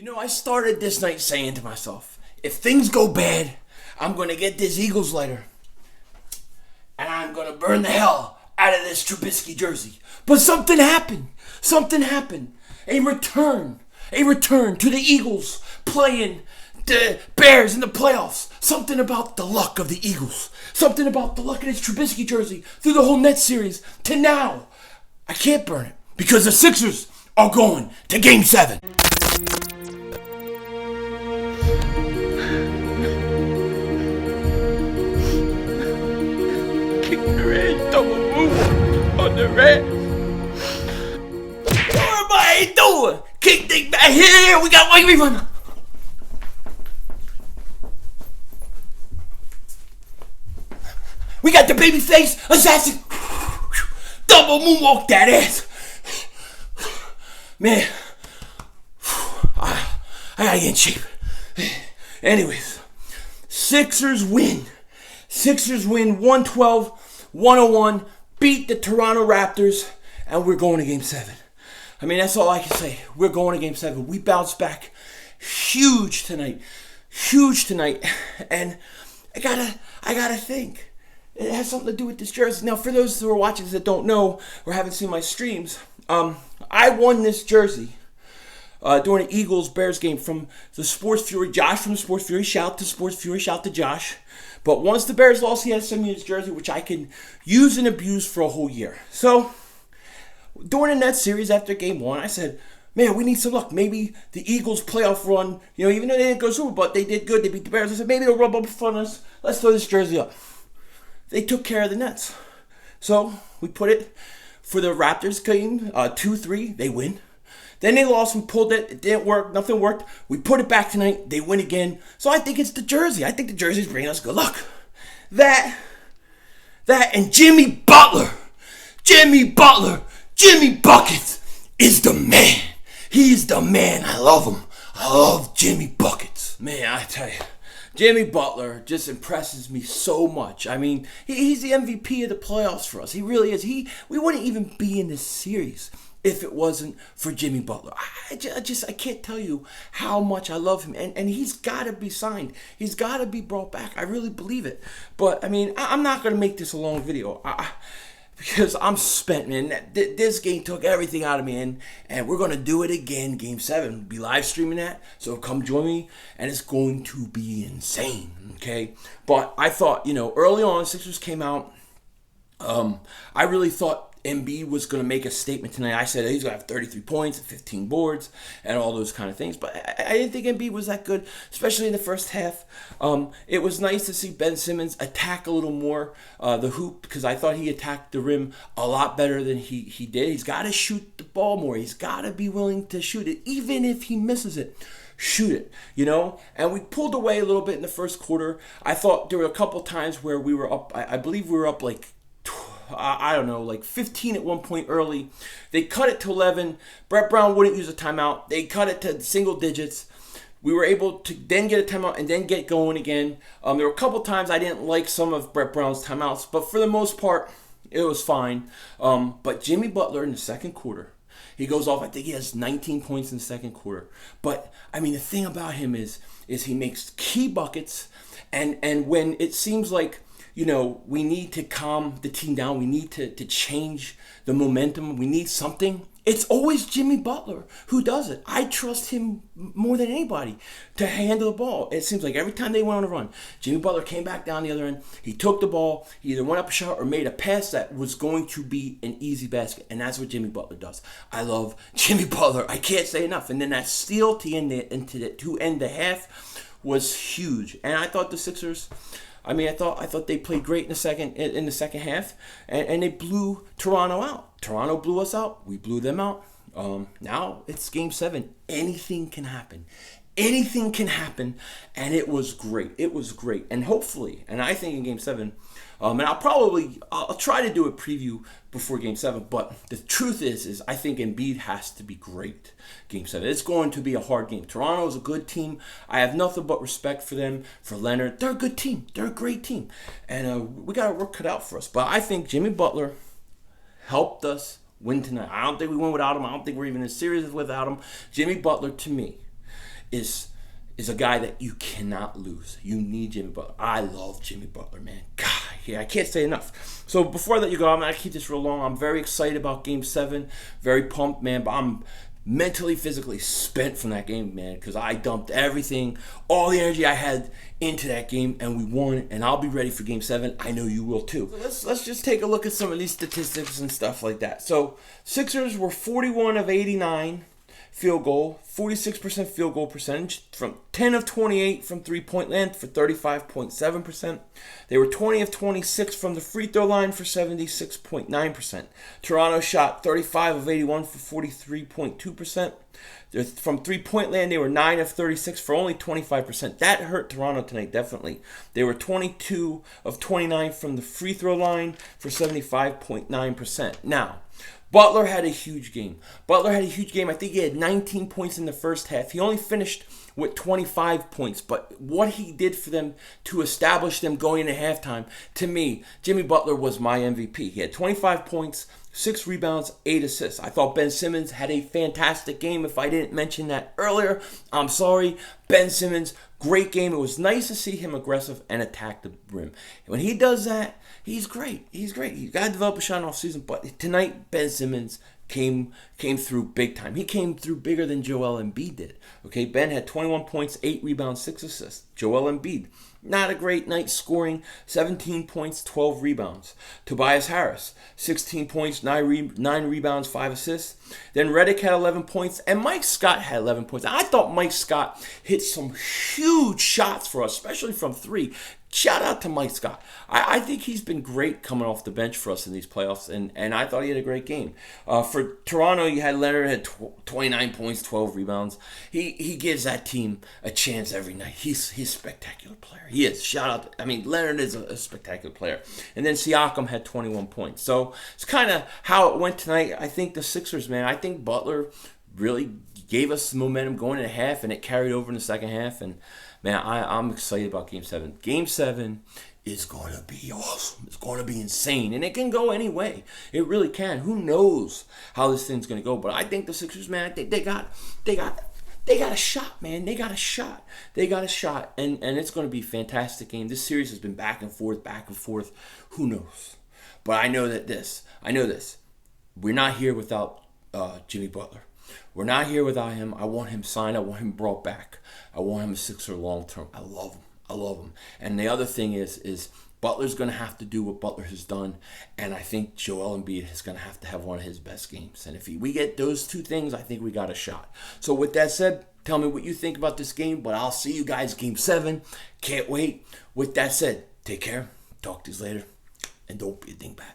I started this night saying to myself, if things go bad, I'm going to get this Eagles lighter. And I'm going to burn the hell out of this Trubisky jersey. But something happened. Something happened. A return to the Eagles playing the Bears in the playoffs. Something about the luck of the Eagles. Something about the luck of this Trubisky jersey through the whole Nets series to now. I can't burn it because the Sixers are going to Game 7. Double move on the red. What everybody doing? Kick thing back here. We got white rerun. We got the babyface assassin. Double moonwalk that ass. Man, I gotta get in shape. Anyways, Sixers win. Sixers win 112-101, beat the Toronto Raptors, and we're going to Game 7. I mean, that's all I can say. We're going to Game 7. We bounced back huge tonight. And I gotta think. It has something to do with this jersey. Now, for those who are watching this that don't know or haven't seen my streams, I won this jersey during the Eagles-Bears game from the Sports Fury. Josh from the Sports Fury. Shout to Sports Fury. Shout to Josh. But once the Bears lost, he had to send me his jersey, which I can use and abuse for a whole year. So, during the Nets series after Game 1, I said, man, we need some luck. Maybe the Eagles playoff run, even though they didn't go Super Bowl, but they did good. They beat the Bears. I said, maybe they'll rub up in front of us. Let's throw this jersey up. They took care of the Nets. So, we put it for the Raptors game, 2-3. They win. Then they lost, we pulled it, it didn't work, nothing worked. We put it back tonight, they win again. So I think it's the jersey. I think the jersey's bringing us good luck. That, and Jimmy Butler. Jimmy Buckets is the man. He's the man. I love him. I love Jimmy Buckets. Man, I tell you, Jimmy Butler just impresses me so much. I mean, he's the MVP of the playoffs for us. He really is. We wouldn't even be in this series if it wasn't for Jimmy Butler. I can't tell you how much I love him. And he's got to be signed. He's got to be brought back. I really believe it. But, I mean, I'm not going to make this a long video. Because I'm spent, man. This game took everything out of me. And we're going to do it again, Game 7. We'll be live streaming that. So come join me. And it's going to be insane, okay? But I thought, early on, Sixers came out. I really thought Embiid was going to make a statement tonight. I said he's going to have 33 points and 15 boards and all those kind of things. But I didn't think Embiid was that good, especially in the first half. It was nice to see Ben Simmons attack a little more the hoop because I thought he attacked the rim a lot better than he did. He's got to shoot the ball more. He's got to be willing to shoot it, even if he misses it. Shoot it, And we pulled away a little bit in the first quarter. I thought there were a couple times where we were up. I believe we were up like 15 at one point early. They cut it to 11. Brett Brown wouldn't use a timeout. They cut it to single digits. We were able to then get a timeout and then get going again. There were a couple times I didn't like some of Brett Brown's timeouts, but for the most part, it was fine. But Jimmy Butler in the second quarter, he goes off. I think he has 19 points in the second quarter. But, I mean, the thing about him is he makes key buckets, and when it seems like we need to calm the team down. We need to change the momentum. We need something. It's always Jimmy Butler who does it. I trust him more than anybody to handle the ball. It seems like every time they went on a run, Jimmy Butler came back down the other end. He took the ball. He either went up a shot or made a pass that was going to be an easy basket. And that's what Jimmy Butler does. I love Jimmy Butler. I can't say enough. And then that steal to end the half was huge. And I thought the Sixers, I thought they played great in the second half, and they blew Toronto out. Toronto blew us out. We blew them out. Now it's Game 7. Anything can happen. Anything can happen, and it was great. It was great, and hopefully, and I think in Game 7, and I'll try to do a preview before Game 7, but the truth is I think Embiid has to be great Game 7. It's going to be a hard game. Toronto is a good team. I have nothing but respect for them, for Leonard. They're a good team. They're a great team, and we got our work cut out for us. But I think Jimmy Butler helped us win tonight. I don't think we win without him. I don't think we're even in a series without him. Jimmy Butler, to me, is a guy that you cannot lose. You need Jimmy Butler. I love Jimmy Butler, man. God, yeah, I can't say enough. So before I let you go, I'm going to keep this real long. I'm very excited about Game 7. Very pumped, man. But I'm mentally, physically spent from that game, man, because I dumped everything, all the energy I had into that game, and we won, and I'll be ready for Game 7. I know you will too. So let's just take a look at some of these statistics and stuff like that. So Sixers were 41 of 89 field goal, 46% field goal percentage, from 10 of 28 from three-point land for 35.7%. They were 20 of 26 from the free throw line for 76.9%. Toronto shot 35 of 81 for 43.2%. From three-point land, they were 9 of 36 for only 25%. That hurt Toronto tonight, definitely. They were 22 of 29 from the free throw line for 75.9%. Now, Butler had a huge game. I think he had 19 points in the first half. He only finished with 25 points, but what he did for them to establish them going into halftime, to me, Jimmy Butler was my MVP. He had 25 points, 6 rebounds, 8 assists. I thought Ben Simmons had a fantastic game. If I didn't mention that earlier, I'm sorry. Ben Simmons, great game. It was nice to see him aggressive and attack the rim. When he does that, he's great. He's got to develop a shot off season, but tonight, Ben Simmons came through big time. He came through bigger than Joel Embiid did. Okay, Ben had 21 points, 8 rebounds, 6 assists. Joel Embiid, not a great night scoring, 17 points, 12 rebounds. Tobias Harris, 16 points, 9 rebounds, 5 assists. Then Redick had 11 points, and Mike Scott had 11 points. I thought Mike Scott hit some huge shots for us, especially from 3. Shout out to Mike Scott. I think he's been great coming off the bench for us in these playoffs, and I thought he had a great game. For Toronto, you had Leonard had 29 points, 12 rebounds. He gives that team a chance every night. He's a spectacular player. He is. Shout out. Leonard is a spectacular player. And then Siakam had 21 points. So it's kind of how it went tonight. I think the Sixers, man, I think Butler really gave us some momentum going in the half, and it carried over in the second half. And man, I'm excited about Game 7. Game 7 is going to be awesome. It's going to be insane. And it can go any way. It really can. Who knows how this thing's going to go. But I think the Sixers, man, I think they got a shot, man. They got a shot. And it's going to be a fantastic game. This series has been back and forth. Who knows? But I know this. We're not here without Jimmy Butler. We're not here without him. I want him signed. I want him brought back. I want him a Sixer long term. I love him. And the other thing is Butler's going to have to do what Butler has done. And I think Joel Embiid is going to have one of his best games. And if we get those two things, I think we got a shot. So with that said, tell me what you think about this game. But I'll see you guys Game 7. Can't wait. With that said, take care. Talk to you later. And don't be a dingbat.